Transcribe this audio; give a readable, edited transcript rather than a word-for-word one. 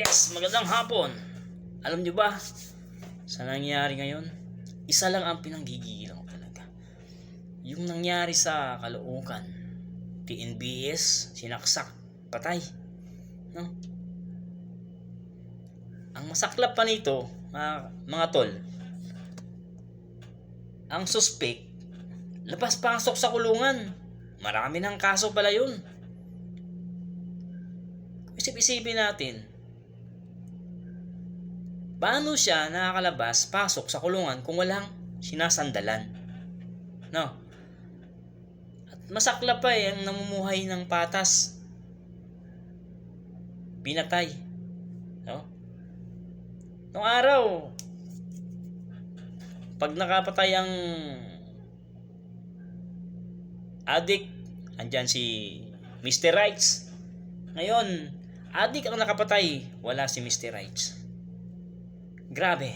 Rights, magandang hapon. Alam nyo ba, sa nangyari ngayon, isa lang ang pinanggigilan ko talaga. Yung nangyari sa Caloocan, TNBS, sinaksak, patay. No? Ang masaklap pa nito, mga tol, ang suspect, labas-pasok sa kulungan. Marami ng kaso pala yun. Isip-isipin natin, paano siya nakakalabas, pasok sa kulungan kung walang sinasandalan? No? At masakla pa ang namumuhay ng patas. Pinatay. No? Nung araw, pag nakapatay ang addict, andyan si Mr. Rights. Ngayon, addict ang nakapatay, wala si Mr. Rights. Grabe.